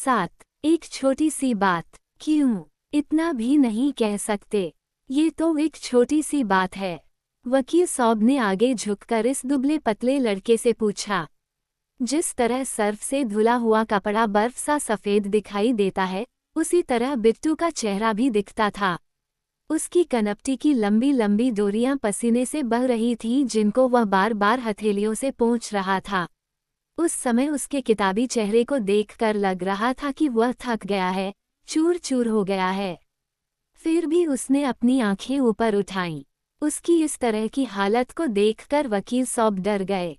7 एक छोटी सी बात। क्यों इतना भी नहीं कह सकते? ये तो एक छोटी सी बात है। वकील सौब ने आगे झुककर इस दुबले पतले लड़के से पूछा। जिस तरह सर्फ से धुला हुआ कपड़ा बर्फ सा सफेद दिखाई देता है, उसी तरह बिट्टू का चेहरा भी दिखता था। उसकी कनपटी की लंबी लंबी डोरियां पसीने से बह रही थीं, जिनको वह बार बार हथेलियों से पोंछ रहा था। उस समय उसके किताबी चेहरे को देखकर लग रहा था कि वह थक गया है, चूर चूर हो गया है। फिर भी उसने अपनी आंखें ऊपर उठाईं। उसकी इस तरह की हालत को देखकर वकील सौब डर गए।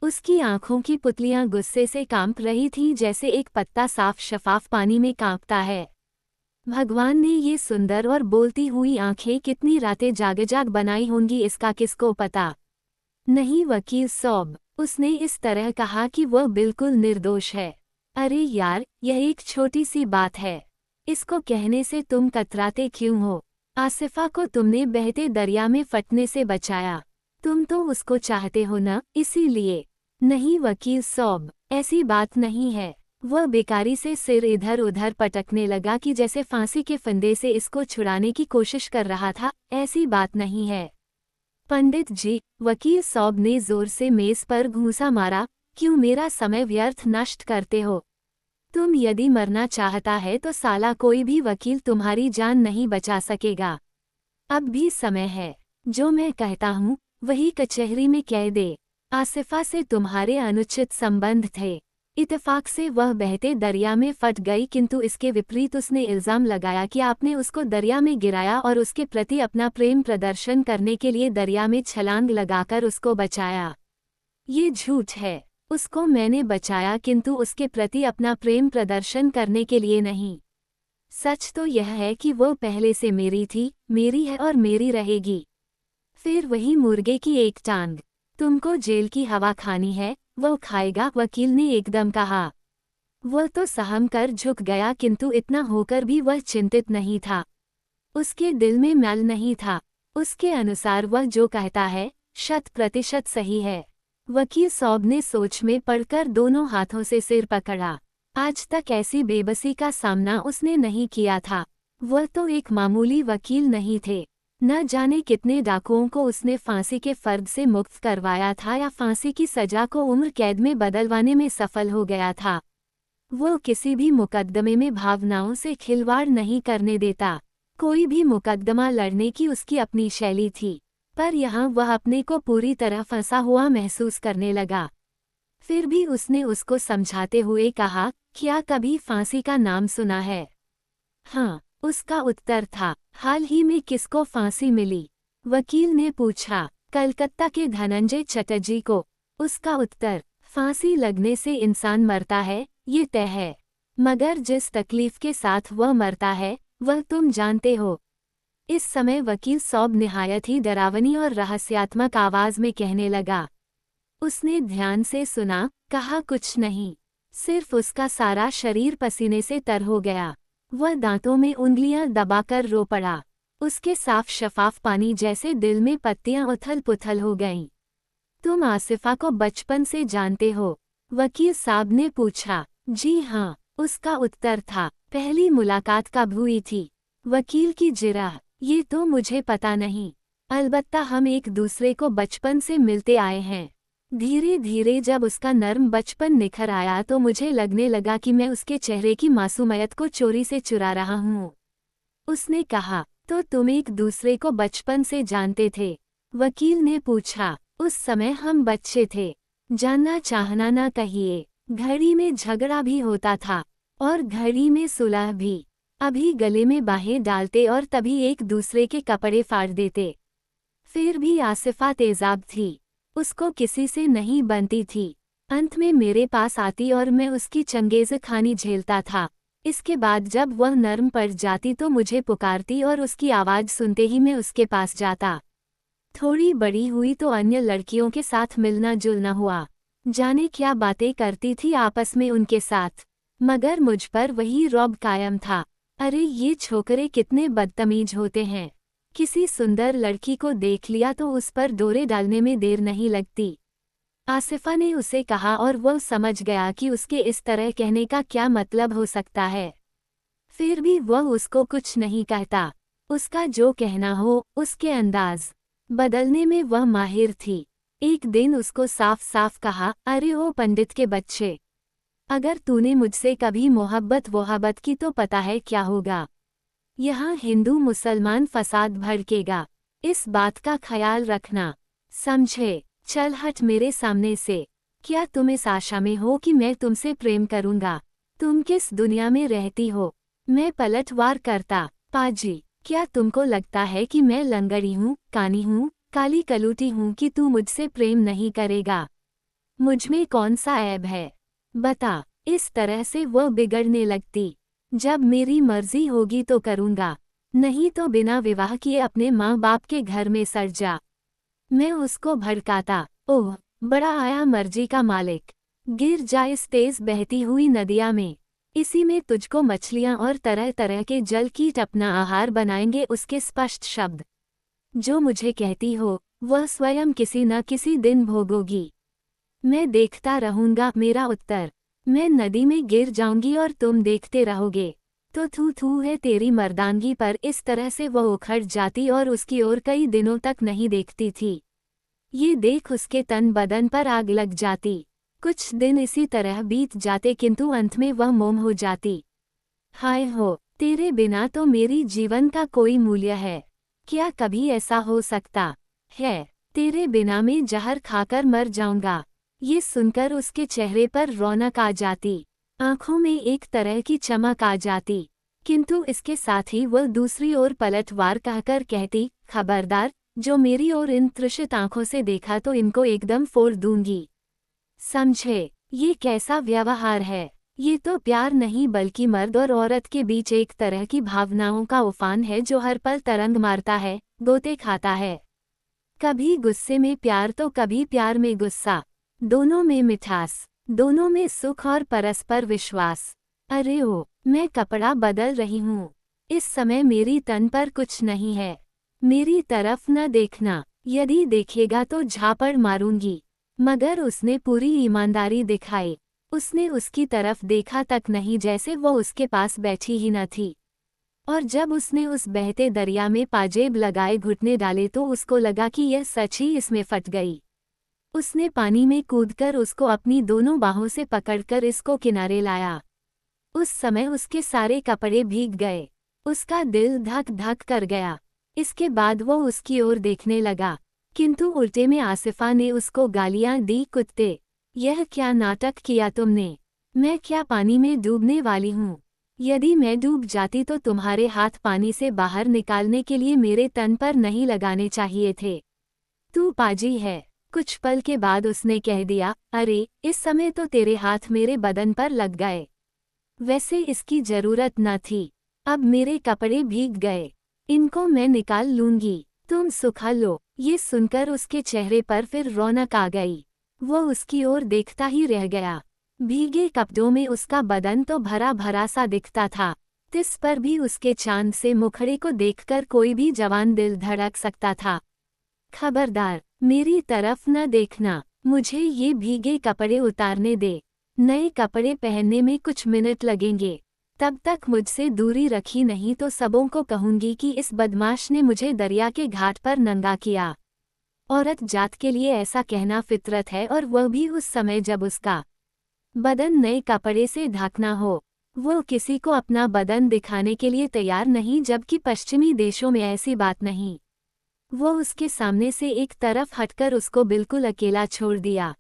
उसकी आंखों की पुतलियां गुस्से से कांप रही थीं, जैसे एक पत्ता साफ शफाफ पानी में कांपता है। भगवान ने ये सुंदर और बोलती हुई आंखें कितनी रातें जाग जाग बनाई होंगी, इसका किसको पता। नहीं वकील सौब, उसने इस तरह कहा कि वह बिल्कुल निर्दोष है। अरे यार, यह एक छोटी सी बात है, इसको कहने से तुम कतराते क्यों हो? आसिफा को तुमने बहते दरिया में फटने से बचाया। तुम तो उसको चाहते हो न, इसीलिए। नहीं वकील सौब, ऐसी बात नहीं है। वह बेकारी से सिर इधर उधर पटकने लगा कि जैसे फांसी के फंदे से इसको छुड़ाने की कोशिश कर रहा था। ऐसी बात नहीं है पंडित जी, वकील सौब ने जोर से मेज पर घूंसा मारा। क्यों मेरा समय व्यर्थ नष्ट करते हो? तुम यदि मरना चाहता है तो साला कोई भी वकील तुम्हारी जान नहीं बचा सकेगा। अब भी समय है। जो मैं कहता हूँ वही कचहरी में कह दे। आसिफा से तुम्हारे अनुचित संबंध थे। इत्तेफाक से वह बहते दरिया में फट गई, किंतु इसके विपरीत उसने इल्जाम लगाया कि आपने उसको दरिया में गिराया और उसके प्रति अपना प्रेम प्रदर्शन करने के लिए दरिया में छलांग लगाकर उसको बचाया। ये झूठ है। उसको मैंने बचाया, किंतु उसके प्रति अपना प्रेम प्रदर्शन करने के लिए नहीं। सच तो यह है कि वो पहले से मेरी थी, मेरी है और मेरी रहेगी। फिर वही मुर्गे की एक टांग। तुमको जेल की हवा खानी है, वो खाएगा, वकील ने एकदम कहा। वह तो सहम कर झुक गया, किंतु इतना होकर भी वह चिंतित नहीं था। उसके दिल में मैल नहीं था। उसके अनुसार वह जो कहता है 100% सही है। वकील सौब ने सोच में पड़कर दोनों हाथों से सिर पकड़ा। आज तक ऐसी बेबसी का सामना उसने नहीं किया था। वह तो एक मामूली वकील नहीं थे। न जाने कितने डाकुओं को उसने फांसी के फर्द से मुक्त करवाया था या फांसी की सजा को उम्र कैद में बदलवाने में सफल हो गया था। वो किसी भी मुकदमे में भावनाओं से खिलवाड़ नहीं करने देता। कोई भी मुकदमा लड़ने की उसकी अपनी शैली थी, पर यहाँ वह अपने को पूरी तरह फंसा हुआ महसूस करने लगा। फिर भी उसने उसको समझाते हुए कहा, क्या कभी फांसी का नाम सुना है? हाँ, उसका उत्तर था। हाल ही में किसको फांसी मिली? वकील ने पूछा। कलकत्ता के धनंजय चटर्जी को। उसका उत्तर, फांसी लगने से इंसान मरता है, ये तय है, मगर जिस तकलीफ के साथ वह मरता है वह तुम जानते हो। इस समय वकील सौब निहायत ही डरावनी और रहस्यात्मक आवाज में कहने लगा। उसने ध्यान से सुना, कहा कुछ नहीं। सिर्फ उसका सारा शरीर पसीने से तर हो गया। वह दांतों में उंगलियां दबाकर रो पड़ा। उसके साफ शफाफ पानी जैसे दिल में पत्तियां उथल पुथल हो गईं। तुम आसिफा को बचपन से जानते हो? वकील साहब ने पूछा। जी हाँ, उसका उत्तर था। पहली मुलाकात कब हुई थी? वकील की जिरह। ये तो मुझे पता नहीं, अलबत्ता हम एक दूसरे को बचपन से मिलते आए हैं। धीरे धीरे जब उसका नर्म बचपन निखर आया तो मुझे लगने लगा कि मैं उसके चेहरे की मासूमियत को चोरी से चुरा रहा हूँ। उसने कहा, तो तुम एक दूसरे को बचपन से जानते थे? वकील ने पूछा। उस समय हम बच्चे थे। जानना चाहना ना कहिए। घड़ी में झगड़ा भी होता था और घड़ी में सुलह भी। अभी गले में बाहें डालते और तभी एक दूसरे के कपड़े फाड़ देते। फिर भी आसिफा तेजाब थी, उसको किसी से नहीं बनती थी। अंत में मेरे पास आती और मैं उसकी चंगेज़ खानी झेलता था। इसके बाद जब वह नर्म पड़ जाती तो मुझे पुकारती और उसकी आवाज़ सुनते ही मैं उसके पास जाता। थोड़ी बड़ी हुई तो अन्य लड़कियों के साथ मिलना जुलना हुआ। जाने क्या बातें करती थी आपस में उनके साथ, मगर मुझ पर वही रौब कायम था। अरे ये छोकरे कितने बदतमीज होते हैं। किसी सुंदर लड़की को देख लिया तो उस पर डोरे डालने में देर नहीं लगती। आसिफा ने उसे कहा और वो समझ गया कि उसके इस तरह कहने का क्या मतलब हो सकता है। फिर भी वह उसको कुछ नहीं कहता। उसका जो कहना हो, उसके अंदाज बदलने में वह माहिर थी। एक दिन उसको साफ साफ कहा, अरे ओ पंडित के बच्चे, अगर तूने मुझसे कभी मोहब्बत की तो पता है क्या होगा। यहाँ हिंदू मुसलमान फसाद भड़केगा, इस बात का ख्याल रखना, समझे। चल हट मेरे सामने से। क्या तुम इस आशा में हो कि मैं तुमसे प्रेम करूंगा? तुम किस दुनिया में रहती हो? मैं पलटवार करता। पाजी, क्या तुमको लगता है कि मैं लंगड़ी हूँ, कानी हूँ, काली कलूटी हूँ कि तू मुझसे प्रेम नहीं करेगा? मुझमें कौन सा ऐब है, बता। इस तरह से वो बिगड़ने लगती। जब मेरी मर्जी होगी तो करूंगा, नहीं तो बिना विवाह किए अपने माँ बाप के घर में सड़ जा। मैं उसको भड़काता, ओह बड़ा आया मर्जी का मालिक, गिर जा इस तेज बहती हुई नदिया में। इसी में तुझको मछलियां और तरह तरह के जल कीट अपना आहार बनाएंगे। उसके स्पष्ट शब्द, जो मुझे कहती हो वह स्वयं किसी न किसी दिन भोगोगी। मैं देखता रहूंगा। मेरा उत्तर, मैं नदी में गिर जाऊंगी और तुम देखते रहोगे। तो थू थू है तेरी मर्दानगी पर। इस तरह से वह उखड़ जाती और उसकी ओर कई दिनों तक नहीं देखती थी। ये देख उसके तन बदन पर आग लग जाती। कुछ दिन इसी तरह बीत जाते किंतु अंत में वह मोम हो जाती। हाय हो, तेरे बिना तो मेरी जीवन का कोई मूल्य है। क्या कभी ऐसा हो सकता है? तेरे बिना मैं जहर खाकर मर जाऊंगा। ये सुनकर उसके चेहरे पर रौनक आ जाती, आंखों में एक तरह की चमक आ जाती। किंतु इसके साथ ही वह दूसरी ओर पलटवार कहकर कहती, खबरदार, जो मेरी ओर इन तृषित आंखों से देखा तो इनको एकदम फोड़ दूंगी। समझे? ये कैसा व्यवहार है? ये तो प्यार नहीं बल्कि मर्द और औरत के बीच एक तरह की भावनाओं का उफान है जो हर पल तरंग मारता है, गोते खाता है। कभी गुस्से में प्यार तो कभी प्यार में गुस्सा, दोनों में मिठास, दोनों में सुख और परस्पर विश्वास। अरे ओ, मैं कपड़ा बदल रही हूँ। इस समय मेरी तन पर कुछ नहीं है। मेरी तरफ न देखना, यदि देखेगा तो झापड़ मारूंगी। मगर उसने पूरी ईमानदारी दिखाई। उसने उसकी तरफ देखा तक नहीं, जैसे वो उसके पास बैठी ही न थी। और जब उसने उस बहते दरिया में पाजेब लगाए घुटने डाले तो उसको लगा कि यह सच ही इसमें फट गई। उसने पानी में कूदकर उसको अपनी दोनों बाहों से पकड़कर इसको किनारे लाया। उस समय उसके सारे कपड़े भीग गए। उसका दिल धक धक कर गया। इसके बाद वो उसकी ओर देखने लगा, किंतु उल्टे में आसिफा ने उसको गालियां दी, कुत्ते, यह क्या नाटक किया तुमने? मैं क्या पानी में डूबने वाली हूँ? यदि मैं डूब जाती तो तुम्हारे हाथ पानी से बाहर निकालने के लिए मेरे तन पर नहीं लगाने चाहिए थे। तू पाजी है। कुछ पल के बाद उसने कह दिया, अरे इस समय तो तेरे हाथ मेरे बदन पर लग गए। वैसे इसकी जरूरत न थी। अब मेरे कपड़े भीग गए, इनको मैं निकाल लूंगी, तुम सुखा लो। ये सुनकर उसके चेहरे पर फिर रौनक आ गई। वो उसकी ओर देखता ही रह गया। भीगे कपड़ों में उसका बदन तो भरा भरा सा दिखता था। तिस पर भी उसके चांद से मुखड़े को देखकर कोई भी जवान दिल धड़क सकता था। खबरदार, मेरी तरफ न देखना। मुझे ये भीगे कपड़े उतारने दे। नए कपड़े पहनने में कुछ मिनट लगेंगे। तब तक मुझसे दूरी रखी, नहीं तो सबों को कहूंगी कि इस बदमाश ने मुझे दरिया के घाट पर नंगा किया। औरत जात के लिए ऐसा कहना फितरत है, और वह भी उस समय जब उसका बदन नए कपड़े से ढकना हो। वो किसी को अपना बदन दिखाने के लिए तैयार नहीं, जबकि पश्चिमी देशों में ऐसी बात नहीं। वो उसके सामने से एक तरफ हटकर उसको बिल्कुल अकेला छोड़ दिया।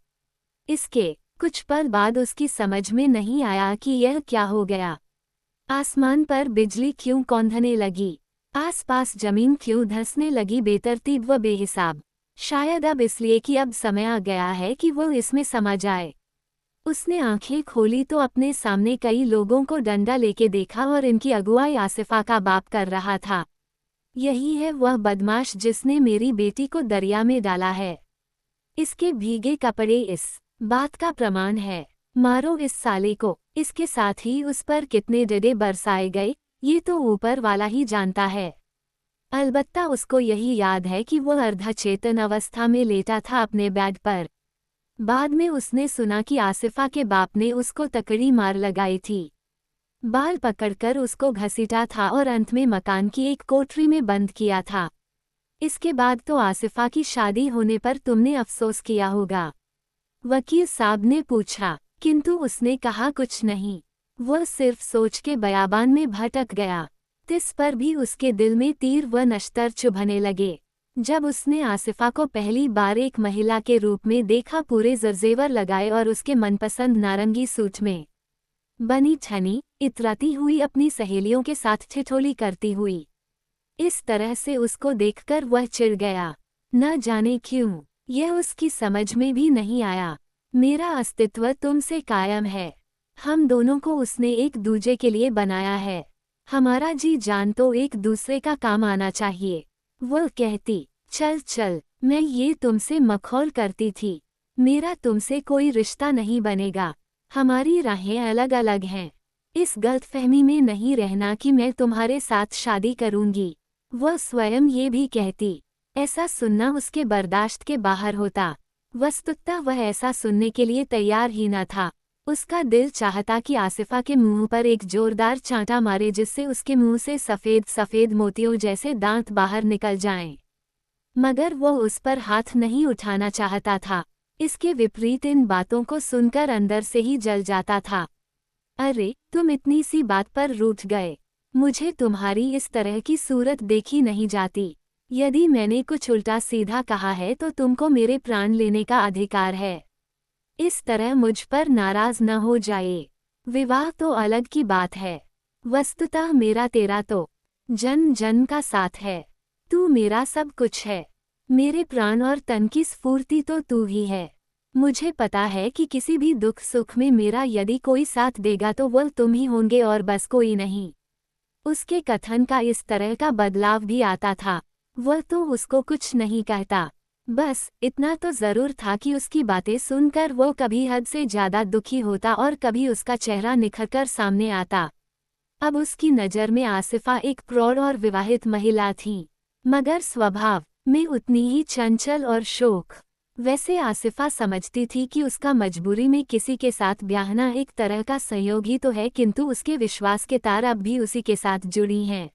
इसके कुछ पल बाद उसकी समझ में नहीं आया कि यह क्या हो गया। आसमान पर बिजली क्यों कौंधने लगी? आसपास जमीन क्यों धंसने लगी बेतरतीब व बेहिसाब? शायद अब इसलिए कि अब समय आ गया है कि वो इसमें समा जाए। उसने आंखें खोली तो अपने सामने कई लोगों को डंडा लेके देखा और इनकी अगुवाई आसिफा का बाप कर रहा था। यही है वह बदमाश जिसने मेरी बेटी को दरिया में डाला है। इसके भीगे कपड़े इस बात का प्रमाण है। मारो इस साले को। इसके साथ ही उस पर कितने डंडे बरसाए गए, ये तो ऊपर वाला ही जानता है। अलबत्ता उसको यही याद है कि वह अर्धचेतन अवस्था में लेटा था अपने बेड पर। बाद में उसने सुना कि आसिफा के बाप ने उसको तकड़ी मार लगाई थी, बाल पकड़कर उसको घसीटा था और अंत में मकान की एक कोठरी में बंद किया था। इसके बाद तो आसिफा की शादी होने पर तुमने अफसोस किया होगा। वकील साहब ने पूछा, किंतु उसने कहा कुछ नहीं। वह सिर्फ सोच के बयाबान में भटक गया। तिस पर भी उसके दिल में तीर व नश्तर चुभने लगे। जब उसने आसिफा को पहली बार एक महिला के रूप में देखा, पूरे ज़रज़ेवर लगाए और उसके मनपसंद नारंगी सूट में बनी ठनी इतराती हुई अपनी सहेलियों के साथ ठिठोली करती हुई, इस तरह से उसको देखकर वह चिढ़ गया। न जाने क्यों यह उसकी समझ में भी नहीं आया। मेरा अस्तित्व तुमसे कायम है। हम दोनों को उसने एक दूजे के लिए बनाया है। हमारा जी जान तो एक दूसरे का काम आना चाहिए। वह कहती, चल चल, मैं ये तुमसे मखौल करती थी। मेरा तुमसे कोई रिश्ता नहीं बनेगा। हमारी राहें अलग अलग हैं। इस गलतफहमी में नहीं रहना कि मैं तुम्हारे साथ शादी करूंगी। वह स्वयं ये भी कहती। ऐसा सुनना उसके बर्दाश्त के बाहर होता। वस्तुतः वह ऐसा सुनने के लिए तैयार ही न था। उसका दिल चाहता कि आसिफा के मुंह पर एक जोरदार चांटा मारे, जिससे उसके मुंह से सफ़ेद सफ़ेद मोतियों जैसे दांत बाहर निकल जाएं। मगर वह उस पर हाथ नहीं उठाना चाहता था। इसके विपरीत इन बातों को सुनकर अंदर से ही जल जाता था। अरे, तुम इतनी सी बात पर रूठ गए। मुझे तुम्हारी इस तरह की सूरत देखी नहीं जाती। यदि मैंने कुछ उल्टा सीधा कहा है तो तुमको मेरे प्राण लेने का अधिकार है। इस तरह मुझ पर नाराज न हो जाए। विवाह तो अलग की बात है। वस्तुतः मेरा तेरा तो जन्म जन्म का साथ है। तू मेरा सब कुछ है। मेरे प्राण और तन की स्फूर्ति तो तू ही है। मुझे पता है कि किसी भी दुख सुख में मेरा यदि कोई साथ देगा तो वह तुम ही होंगे और बस कोई नहीं। उसके कथन का इस तरह का बदलाव भी आता था। वह तो उसको कुछ नहीं कहता। बस इतना तो जरूर था कि उसकी बातें सुनकर वो कभी हद से ज्यादा दुखी होता और कभी उसका चेहरा निखरकर सामने आता। अब उसकी नज़र में आसिफा एक प्रौढ़ और विवाहित महिला थी, मगर स्वभाव में उतनी ही चंचल और शोक। वैसे आसिफा समझती थी कि उसका मजबूरी में किसी के साथ ब्याहना एक तरह का संयोग ही तो है, किंतु उसके विश्वास के तार अब भी उसी के साथ जुड़ी हैं।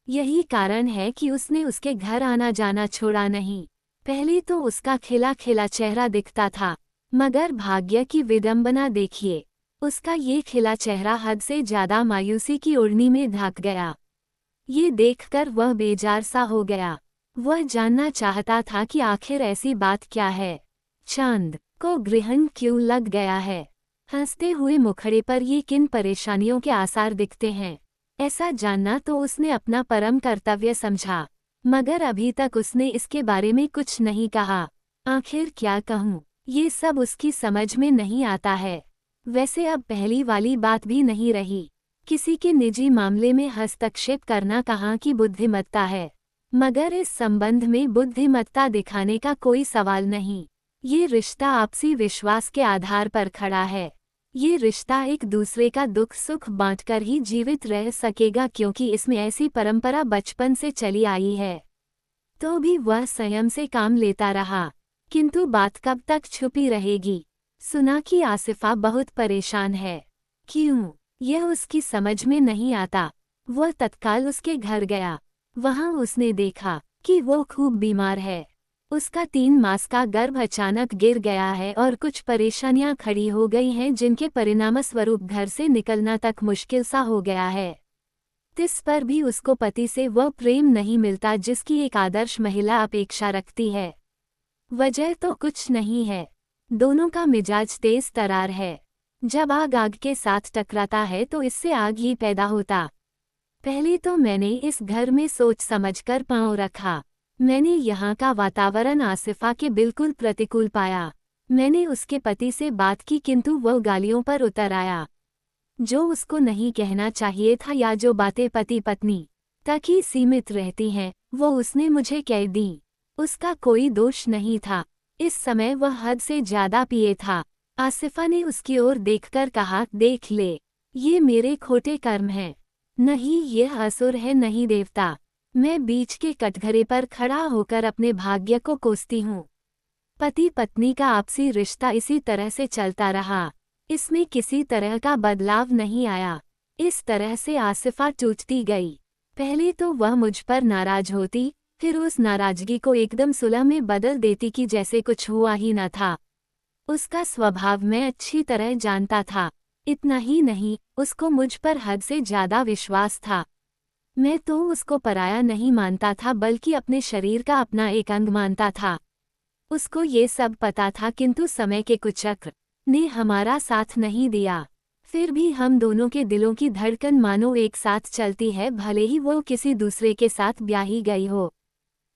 यही कारण है कि उसने उसके घर आना जाना छोड़ा नहीं। पहले तो उसका खिला खिला चेहरा दिखता था, मगर भाग्य की विडंबना देखिए, उसका ये खिला चेहरा हद से ज्यादा मायूसी की ओढ़नी में ढक गया। ये देखकर वह बेजार सा हो गया। वह जानना चाहता था कि आखिर ऐसी बात क्या है। चांद को ग्रहण क्यों लग गया है? हंसते हुए मुखड़े पर ये किन परेशानियों के आसार दिखते हैं? ऐसा जानना तो उसने अपना परम कर्तव्य समझा, मगर अभी तक उसने इसके बारे में कुछ नहीं कहा। आखिर क्या कहूँ, ये सब उसकी समझ में नहीं आता है। वैसे अब पहली वाली बात भी नहीं रही। किसी के निजी मामले में हस्तक्षेप करना कहाँ की बुद्धिमत्ता है, मगर इस संबंध में बुद्धिमत्ता दिखाने का कोई सवाल नहीं। ये रिश्ता आपसी विश्वास के आधार पर खड़ा है। ये रिश्ता एक दूसरे का दुख सुख बांटकर ही जीवित रह सकेगा, क्योंकि इसमें ऐसी परंपरा बचपन से चली आई है। तो भी वह संयम से काम लेता रहा, किंतु बात कब तक छुपी रहेगी? सुना कि आसिफा बहुत परेशान है। क्यों, यह उसकी समझ में नहीं आता। वह तत्काल उसके घर गया। वहां उसने देखा कि वो खूब बीमार है। उसका 3 मास का गर्भ अचानक गिर गया है और कुछ परेशानियां खड़ी हो गई हैं, जिनके परिणामस्वरूप घर से निकलना तक मुश्किल सा हो गया है। इस पर भी उसको पति से वह प्रेम नहीं मिलता जिसकी एक आदर्श महिला अपेक्षा रखती है। वजह तो कुछ नहीं है, दोनों का मिजाज तेज तरार है। जब आग आग के साथ टकराता है तो इससे आग ही पैदा होता। पहले तो मैंने इस घर में सोच समझकर पांव रखा। मैंने यहाँ का वातावरण आसिफा के बिल्कुल प्रतिकूल पाया। मैंने उसके पति से बात की, किंतु वह गालियों पर उतर आया। जो उसको नहीं कहना चाहिए था या जो बातें पति पत्नी तक ही सीमित रहती हैं, वो उसने मुझे कह दी। उसका कोई दोष नहीं था। इस समय वह हद से ज्यादा पिए था। आसिफा ने उसकी ओर देखकर कहा, देख ले, ये मेरे खोटे कर्म हैं। नहीं यह असुर है, नहीं देवता। मैं बीच के कटघरे पर खड़ा होकर अपने भाग्य को कोसती हूँ। पति पत्नी का आपसी रिश्ता इसी तरह से चलता रहा। इसमें किसी तरह का बदलाव नहीं आया। इस तरह से आसिफा टूटती गई। पहले तो वह मुझ पर नाराज होती, फिर उस नाराजगी को एकदम सुलह में बदल देती कि जैसे कुछ हुआ ही न था। उसका स्वभाव मैं अच्छी तरह जानता था। इतना ही नहीं, उसको मुझ पर हद से ज्यादा विश्वास था। मैं तो उसको पराया नहीं मानता था, बल्कि अपने शरीर का अपना एक अंग मानता था। उसको ये सब पता था, किंतु समय के कुचक्र ने हमारा साथ नहीं दिया। फिर भी हम दोनों के दिलों की धड़कन मानो एक साथ चलती है, भले ही वो किसी दूसरे के साथ ब्याही गई हो।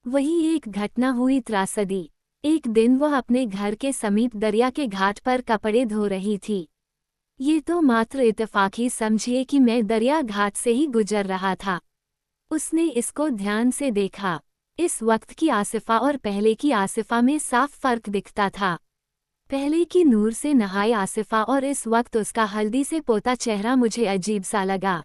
वही एक घटना हुई त्रासदी। एक दिन वह अपने घर के समीप दरिया के घाट पर कपड़े धो रही थी। ये तो मात्र इत्तेफाक ही समझिए कि मैं दरिया घाट से ही गुजर रहा था। उसने इसको ध्यान से देखा। इस वक्त की आसिफा और पहले की आसिफा में साफ फर्क दिखता था। पहले की नूर से नहाई आसिफा और इस वक्त उसका हल्दी से पोता चेहरा मुझे अजीब सा लगा।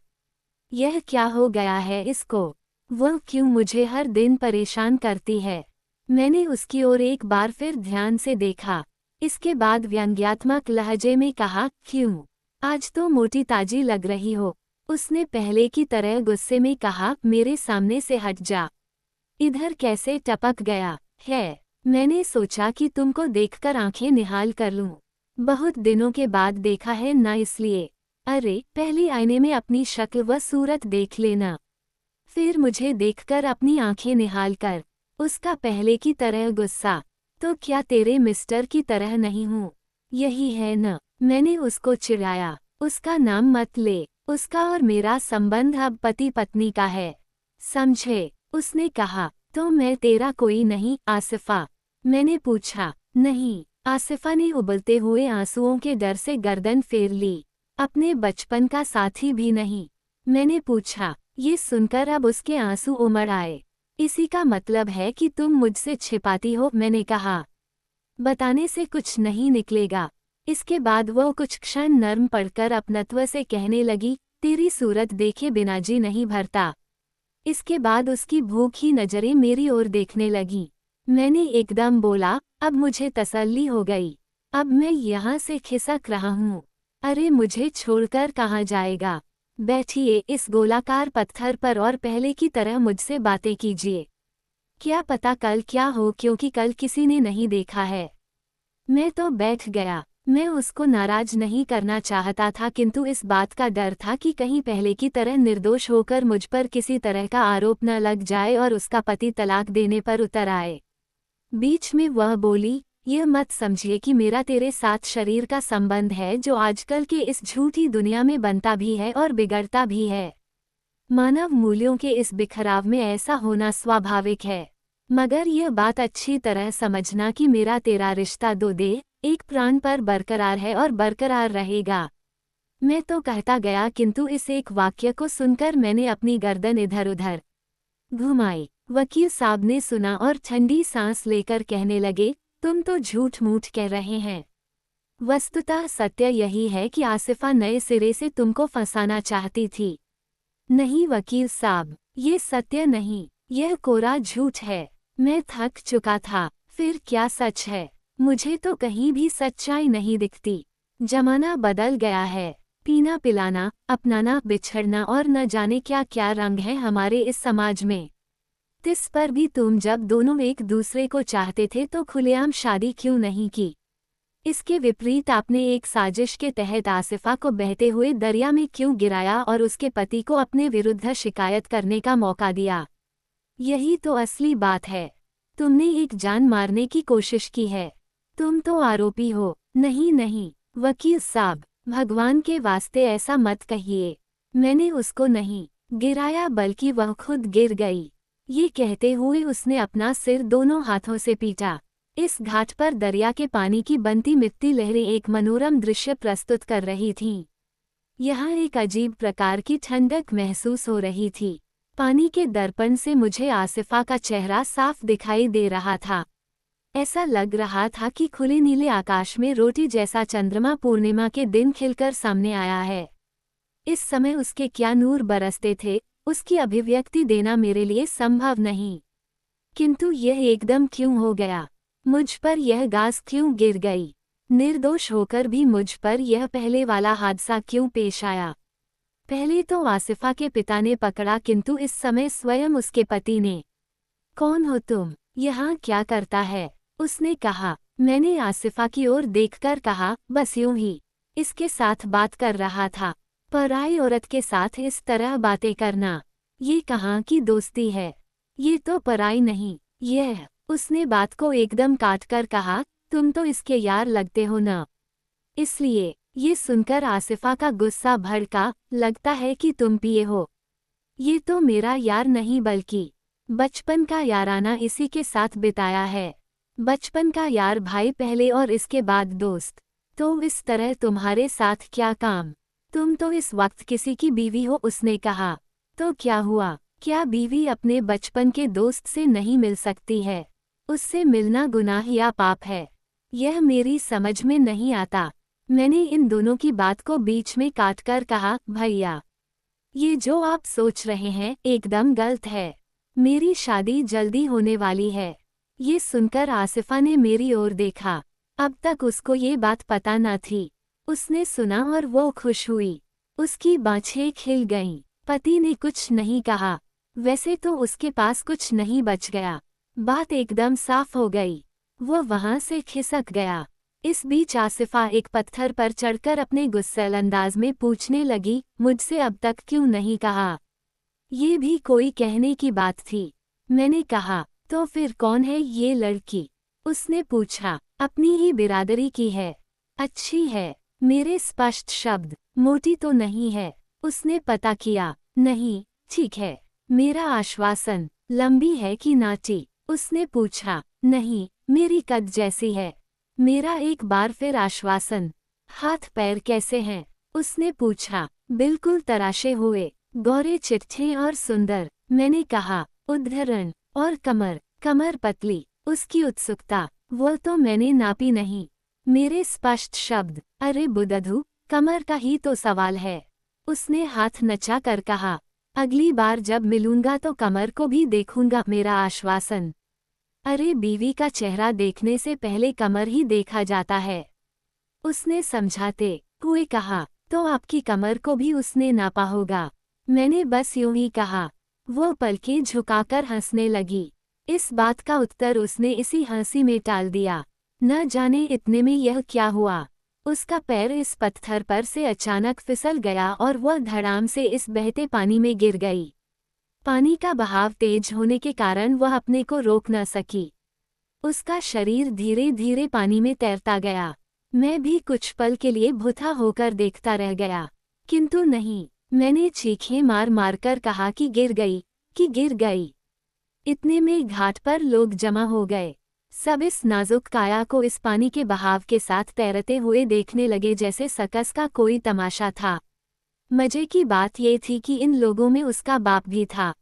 यह क्या हो गया है इसको? वह क्यों मुझे हर दिन परेशान करती है? मैंने उसकी ओर एक बार फिर ध्यान से देखा। इसके बाद व्यंग्यात्मक लहजे में कहा, क्यों? आज तो मोटी ताजी लग रही हो। उसने पहले की तरह गुस्से में कहा, मेरे सामने से हट जा। इधर कैसे टपक गया है? मैंने सोचा कि तुमको देखकर आंखें निहाल कर लूं। बहुत दिनों के बाद देखा है ना, इसलिए। अरे, पहले आईने में अपनी शक्ल व सूरत देख लेना, फिर मुझे देखकर अपनी आंखें निहाल कर। उसका पहले की तरह गुस्सा। तो क्या तेरे मिस्टर की तरह नहीं हूँ? यही है न? मैंने उसको चिढ़ाया। उसका नाम मत ले। उसका और मेरा संबंध अब पति पत्नी का है, समझे? उसने कहा, तो मैं तेरा कोई नहीं आसिफा? मैंने पूछा। नहीं। आसिफा ने उबलते हुए आंसुओं के डर से गर्दन फेर ली। अपने बचपन का साथी भी नहीं? मैंने पूछा। ये सुनकर अब उसके आंसू उमड़ आए। इसी का मतलब है कि तुम मुझसे छिपाती हो, मैंने कहा। बताने से कुछ नहीं निकलेगा। इसके बाद वो कुछ क्षण नर्म पड़कर अपनत्व से कहने लगी, तेरी सूरत देखे बिना जी नहीं भरता। इसके बाद उसकी भूखी नजरें मेरी ओर देखने लगी। मैंने एकदम बोला, अब मुझे तसल्ली हो गई। अब मैं यहाँ से खिसक रहा हूँ। अरे, मुझे छोड़कर कहाँ जाएगा? बैठिए इस गोलाकार पत्थर पर और पहले की तरह मुझसे बातें कीजिए। क्या पता कल क्या हो, क्योंकि कल किसी ने नहीं देखा है। मैं तो बैठ गया। मैं उसको नाराज नहीं करना चाहता था, किंतु इस बात का डर था कि कहीं पहले की तरह निर्दोष होकर मुझ पर किसी तरह का आरोप न लग जाए और उसका पति तलाक देने पर उतर आए। बीच में वह बोली, यह मत समझिए कि मेरा तेरे साथ शरीर का संबंध है, जो आजकल के इस झूठी दुनिया में बनता भी है और बिगड़ता भी है। मानव मूल्यों के इस बिखराव में ऐसा होना स्वाभाविक है। मगर यह बात अच्छी तरह समझना कि मेरा तेरा रिश्ता दो देह, एक प्राण पर बरकरार है और बरकरार रहेगा। मैं तो कहता गया, किंतु इस एक वाक्य को सुनकर मैंने अपनी गर्दन इधर उधर घुमाई। वकील साहब ने सुना और ठंडी सांस लेकर कहने लगे, तुम तो झूठ मूठ कह रहे हैं। वस्तुतः सत्य यही है कि आसिफा नए सिरे से तुमको फंसाना चाहती थी। नहीं वकील साहब, ये सत्य नहीं, यह कोरा झूठ है। मैं थक चुका था। फिर क्या सच है? मुझे तो कहीं भी सच्चाई नहीं दिखती। जमाना बदल गया है। पीना पिलाना, अपनाना बिछड़ना और न जाने क्या क्या रंग है हमारे इस समाज में। तिस पर भी तुम जब दोनों एक दूसरे को चाहते थे तो खुलेआम शादी क्यों नहीं की? इसके विपरीत आपने एक साजिश के तहत आसिफा को बहते हुए दरिया में क्यों गिराया और उसके पति को अपने विरुद्ध शिकायत करने का मौका दिया? यही तो असली बात है। तुमने एक जान मारने की कोशिश की है। तुम तो आरोपी हो। नहीं नहीं वकील साहब, भगवान के वास्ते ऐसा मत कहिए। मैंने उसको नहीं गिराया, बल्कि वह खुद गिर गई। ये कहते हुए उसने अपना सिर दोनों हाथों से पीटा। इस घाट पर दरिया के पानी की बनती मिटती लहरें एक मनोरम दृश्य प्रस्तुत कर रही थीं। यहाँ एक अजीब प्रकार की ठंडक महसूस हो रही थी। पानी के दर्पण से मुझे आसिफा का चेहरा साफ दिखाई दे रहा था। ऐसा लग रहा था कि खुले नीले आकाश में रोटी जैसा चंद्रमा पूर्णिमा के दिन खिलकर सामने आया है। इस समय उसके क्या नूर बरसते थे, उसकी अभिव्यक्ति देना मेरे लिए संभव नहीं। किंतु यह एकदम क्यों हो गया? मुझ पर यह घास क्यों गिर गई? निर्दोष होकर भी मुझ पर यह पहले वाला हादसा क्यों पेश आया? पहले तो आसिफा के पिता ने पकड़ा, किंतु इस समय स्वयं उसके पति ने। कौन हो तुम? यहाँ क्या करता है? उसने कहा। मैंने आसिफा की ओर देखकर कहा, बस यूं ही इसके साथ बात कर रहा था। पराई औरत के साथ इस तरह बातें करना, ये कहाँ की दोस्ती है? ये तो पराई नहीं, यह। उसने बात को एकदम काटकर कहा, तुम तो इसके यार लगते हो न। इसलिए। ये सुनकर आसिफा का गुस्सा भड़का, लगता है कि तुम पिए हो। ये तो मेरा यार नहीं बल्कि बचपन का याराना इसी के साथ बिताया है। बचपन का यार भाई पहले और इसके बाद दोस्त। तो इस तरह तुम्हारे साथ क्या काम? तुम तो इस वक्त किसी की बीवी हो, उसने कहा। तो क्या हुआ? क्या बीवी अपने बचपन के दोस्त से नहीं मिल सकती है? उससे मिलना गुनाह या पाप है? यह मेरी समझ में नहीं आता। मैंने इन दोनों की बात को बीच में काटकर कहा, भैया, ये जो आप सोच रहे हैं एकदम गलत है। मेरी शादी जल्दी होने वाली है। ये सुनकर आसिफा ने मेरी ओर देखा। अब तक उसको ये बात पता न थी। उसने सुना और वो खुश हुई। उसकी बाँछें खिल गईं। पति ने कुछ नहीं कहा। वैसे तो उसके पास कुछ नहीं बच गया। बात एकदम साफ हो गई। वो वहां से खिसक गया। इस बीच आसिफा एक पत्थर पर चढ़कर अपने गुस्सैल अंदाज में पूछने लगी, मुझसे अब तक क्यों नहीं कहा? ये भी कोई कहने की बात थी। मैंने कहा, तो फिर कौन है ये लड़की? उसने पूछा। अपनी ही बिरादरी की है। अच्छी है। मेरे स्पष्ट शब्द। मोटी तो नहीं है? उसने पता किया। नहीं। ठीक है। मेरा आश्वासन। लंबी है कि नाटी? उसने पूछा। नहीं, मेरी कद जैसी है। मेरा एक बार फिर आश्वासन। हाथ पैर कैसे हैं? उसने पूछा। बिल्कुल तराशे हुए, गोरे चिट्ठे और सुंदर। मैंने कहा। उद्धरण। और कमर? कमर पतली। उसकी उत्सुकता। वो तो मैंने नापी नहीं। मेरे स्पष्ट शब्द। अरे बुद्धू, कमर का ही तो सवाल है। उसने हाथ नचा कर कहा। अगली बार जब मिलूंगा तो कमर को भी देखूंगा, मेरा आश्वासन। अरे बीवी का चेहरा देखने से पहले कमर ही देखा जाता है। उसने समझाते हुए कहा। तो आपकी कमर को भी उसने नापा होगा? मैंने बस यूं ही कहा। वो पलकें झुकाकर हंसने लगी। इस बात का उत्तर उसने इसी हंसी में टाल दिया। न जाने इतने में यह क्या हुआ। उसका पैर इस पत्थर पर से अचानक फिसल गया और वह धड़ाम से इस बहते पानी में गिर गई। पानी का बहाव तेज होने के कारण वह अपने को रोक न सकी। उसका शरीर धीरे धीरे पानी में तैरता गया। मैं भी कुछ पल के लिए भुथा होकर देखता रह गया, किंतु नहीं। मैंने चीखें मार मारकर कहा कि गिर गई, कि गिर गई। इतने में घाट पर लोग जमा हो गए। सब इस नाजुक काया को इस पानी के बहाव के साथ तैरते हुए देखने लगे जैसे सर्कस का कोई तमाशा था। मजे की बात ये थी कि इन लोगों में उसका बाप भी था,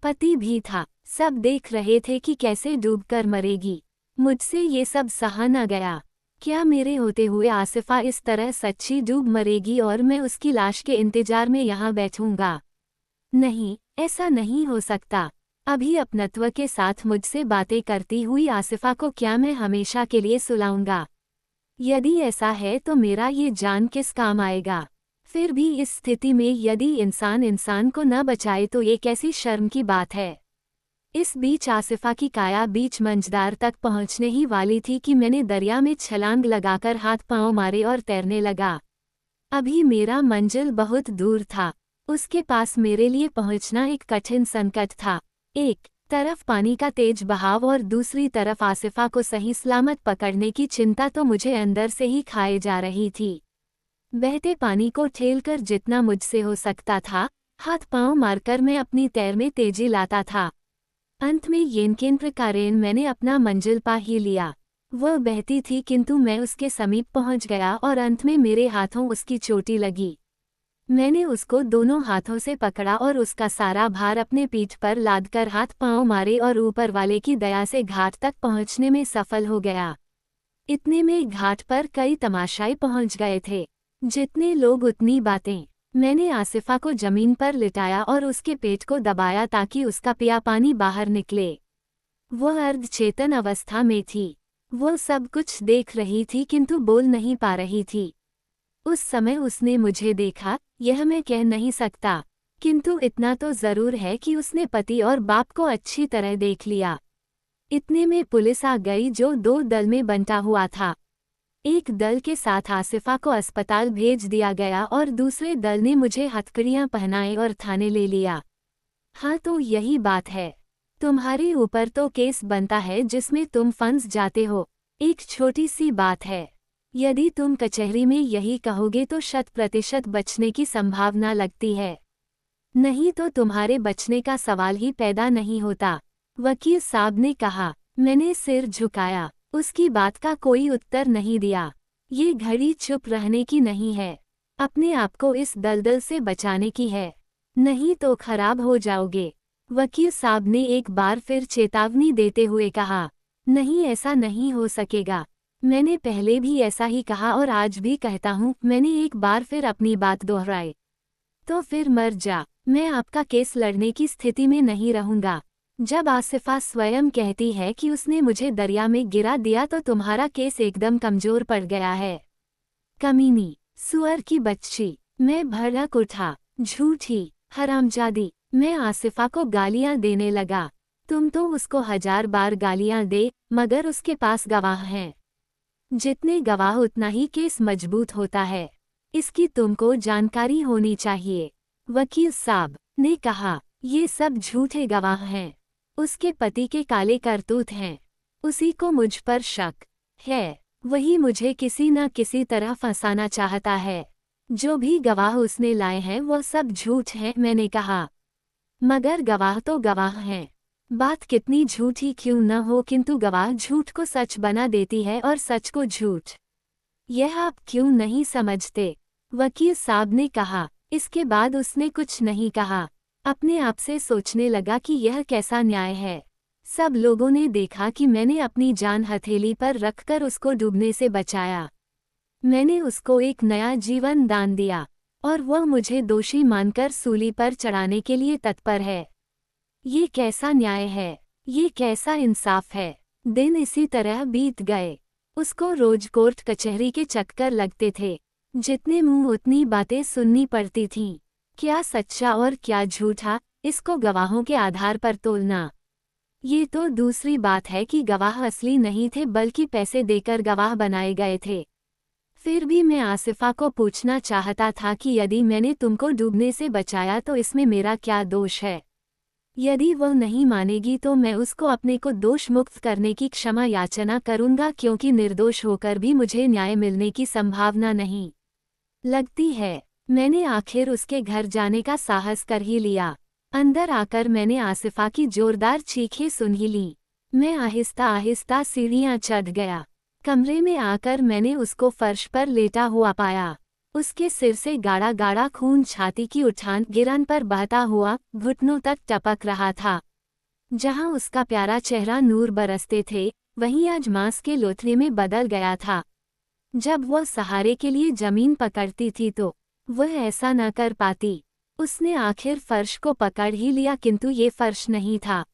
पति भी था। सब देख रहे थे कि कैसे डूबकर मरेगी। मुझसे ये सब सहा न गया। क्या मेरे होते हुए आसिफा इस तरह सच्ची डूब मरेगी और मैं उसकी लाश के इंतजार में यहाँ बैठूंगा? नहीं, ऐसा नहीं हो सकता। अभी अपनत्व के साथ मुझसे बातें करती हुई आसिफा को क्या मैं हमेशा के लिए सुलाऊंगा? यदि ऐसा है तो मेरा ये जान किस काम आएगा? फिर भी इस स्थिति में यदि इंसान इंसान को न बचाए तो ये कैसी शर्म की बात है। इस बीच आसिफा की काया बीच मंझदार तक पहुंचने ही वाली थी कि मैंने दरिया में छलांग लगाकर हाथ पांव मारे और तैरने लगा। अभी मेरा मंजिल बहुत दूर था। उसके पास मेरे लिए पहुंचना एक कठिन संकट था। एक तरफ पानी का तेज बहाव और दूसरी तरफ आसिफा को सही सलामत पकड़ने की चिंता तो मुझे अंदर से ही खाए जा रही थी। बहते पानी को ठेलकर जितना मुझसे हो सकता था, हाथ पांव मारकर मैं अपनी तैर में तेजी लाता था। अंत में येनकेन प्रकारेण मैंने अपना मंजिल पा ही लिया। वह बहती थी किंतु मैं उसके समीप पहुंच गया और अंत में मेरे हाथों उसकी चोटी लगी। मैंने उसको दोनों हाथों से पकड़ा और उसका सारा भार अपने पीठ पर लादकर हाथ पांव मारे और ऊपर वाले की दया से घाट तक पहुंचने में सफल हो गया। इतने में घाट पर कई तमाशाई पहुंच गए थे। जितने लोग उतनी बातें। मैंने आसिफा को जमीन पर लिटाया और उसके पेट को दबाया ताकि उसका पिया पानी बाहर निकले। वह अर्धचेतन अवस्था में थी। वो सब कुछ देख रही थी किंतु बोल नहीं पा रही थी। उस समय उसने मुझे देखा, यह मैं कह नहीं सकता, किंतु इतना तो जरूर है कि उसने पति और बाप को अच्छी तरह देख लिया। इतने में पुलिस आ गई जो 2 दल में बंटा हुआ था। एक दल के साथ आसिफा को अस्पताल भेज दिया गया और दूसरे दल ने मुझे हथकड़ियां पहनाई और थाने ले लिया। हाँ, तो यही बात है। तुम्हारे ऊपर तो केस बनता है जिसमें तुम फंस जाते हो। एक छोटी सी बात है, यदि तुम कचहरी में यही कहोगे तो 100% बचने की संभावना लगती है, नहीं तो तुम्हारे बचने का सवाल ही पैदा नहीं होता। वकील साहब ने कहा। मैंने सिर झुकाया, उसकी बात का कोई उत्तर नहीं दिया। ये घड़ी चुप रहने की नहीं है, अपने आप को इस दलदल से बचाने की है, नहीं तो खराब हो जाओगे। वकील साहब ने एक बार फिर चेतावनी देते हुए कहा, नहीं, ऐसा नहीं हो सकेगा। मैंने पहले भी ऐसा ही कहा और आज भी कहता हूँ। मैंने एक बार फिर अपनी बात दोहराई। तो फिर मर जा, मैं आपका केस लड़ने की स्थिति में नहीं रहूंगा। जब आसिफा स्वयं कहती है कि उसने मुझे दरिया में गिरा दिया तो तुम्हारा केस एकदम कमजोर पड़ गया है। कमीनी, सुअर की बच्ची, मैं भड़क उठा। झूठी, हरामजादी। मैं आसिफा को गालियां देने लगा। तुम तो उसको 1000 बार गालियां दे, मगर उसके पास गवाह हैं। जितने गवाह उतना ही केस मजबूत होता है, इसकी तुमको जानकारी होनी चाहिए। वकील साहब ने कहा, ये सब झूठे गवाह हैं। उसके पति के काले करतूत हैं, उसी को मुझ पर शक है। वही मुझे किसी न किसी तरह फंसाना चाहता है। जो भी गवाह उसने लाए हैं वो सब झूठ हैं। मैंने कहा, मगर गवाह तो गवाह हैं। बात कितनी झूठी क्यों न हो, किंतु गवाह झूठ को सच बना देती है और सच को झूठ। यह आप क्यों नहीं समझते? वकील साहब ने कहा। इसके बाद उसने कुछ नहीं कहा। अपने आप से सोचने लगा कि यह कैसा न्याय है। सब लोगों ने देखा कि मैंने अपनी जान हथेली पर रखकर उसको डूबने से बचाया। मैंने उसको एक नया जीवन दान दिया और वह मुझे दोषी मानकर सूली पर चढ़ाने के लिए तत्पर है। ये कैसा न्याय है? ये कैसा इंसाफ है? दिन इसी तरह बीत गए। उसको रोज कोर्ट कचहरी के चक्कर लगते थे। जितने मुंह उतनी बातें सुननी पड़ती थीं। क्या सच्चा और क्या झूठा, इसको गवाहों के आधार पर तोलना। ये तो दूसरी बात है कि गवाह असली नहीं थे बल्कि पैसे देकर गवाह बनाए गए थे। फिर भी मैं आसिफा को पूछना चाहता था कि यदि मैंने तुमको डूबने से बचाया तो इसमें मेरा क्या दोष है? यदि वह नहीं मानेगी तो मैं उसको अपने को दोष मुक्त करने की क्षमा याचना करूंगा, क्योंकि निर्दोष होकर भी मुझे न्याय मिलने की संभावना नहीं लगती है। मैंने आखिर उसके घर जाने का साहस कर ही लिया। अंदर आकर मैंने आसिफा की जोरदार चीखें सुन ही ली। मैं आहिस्ता आहिस्ता सीढ़ियां चढ़ गया। कमरे में आकर मैंने उसको फर्श पर लेटा हुआ पाया। उसके सिर से गाढ़ा गाढ़ा खून छाती की उठान गिरान पर बहता हुआ घुटनों तक टपक रहा था। जहां उसका प्यारा चेहरा नूर बरसते थे, वहीं आज मांस के लोथड़े में बदल गया था। जब वह सहारे के लिए जमीन पकड़ती थी तो वह ऐसा न कर पाती। उसने आखिर फर्श को पकड़ ही लिया, किंतु ये फर्श नहीं था,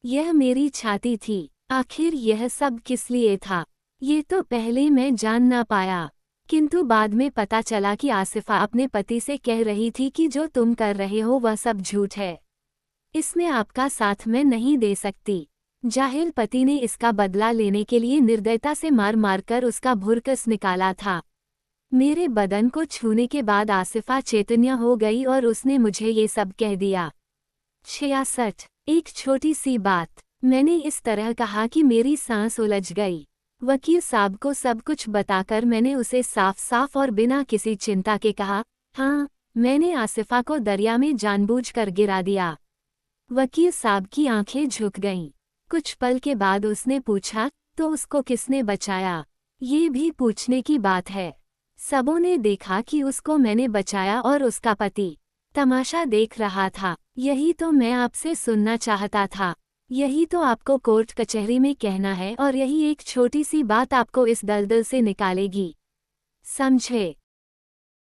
यह मेरी छाती थी। आखिर यह सब किस लिए था, ये तो पहले मैं जान ना पाया, किंतु बाद में पता चला कि आसिफा अपने पति से कह रही थी कि जो तुम कर रहे हो वह सब झूठ है। इसमें आपका साथ मैं नहीं दे सकती। जाहिल पति ने इसका बदला लेने के लिए निर्दयता से मार मारकर उसका भुरकस निकाला था। मेरे बदन को छूने के बाद आसिफा चैतन्य हो गई और उसने मुझे ये सब कह दिया। 66। एक छोटी सी बात। मैंने इस तरह कहा कि मेरी सांस उलझ गई। वकील साहब को सब कुछ बताकर मैंने उसे साफ साफ और बिना किसी चिंता के कहा, हाँ, मैंने आसिफा को दरिया में जानबूझकर गिरा दिया। वकील साहब की आंखें झुक गईं। कुछ पल के बाद उसने पूछा, तो उसको किसने बचाया? ये भी पूछने की बात है। सबों ने देखा कि उसको मैंने बचाया और उसका पति तमाशा देख रहा था। यही तो मैं आपसे सुनना चाहता था। यही तो आपको कोर्ट कचहरी में कहना है और यही एक छोटी सी बात आपको इस दलदल से निकालेगी। समझे?